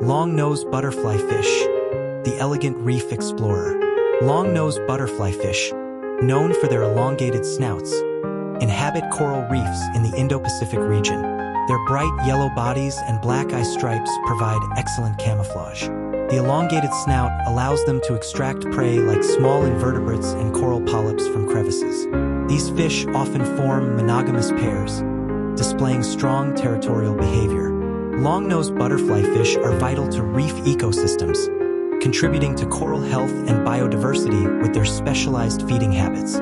Longnose Butterflyfish, the elegant reef explorer. Longnose butterflyfish, known for their elongated snouts, inhabit coral reefs in the Indo-Pacific region. Their bright yellow bodies and black eye stripes provide excellent camouflage. The elongated snout allows them to extract prey like small invertebrates and coral polyps from crevices. These fish often form monogamous pairs, displaying strong territorial behavior. Longnose butterflyfish are vital to reef ecosystems, contributing to coral health and biodiversity with their specialized feeding habits.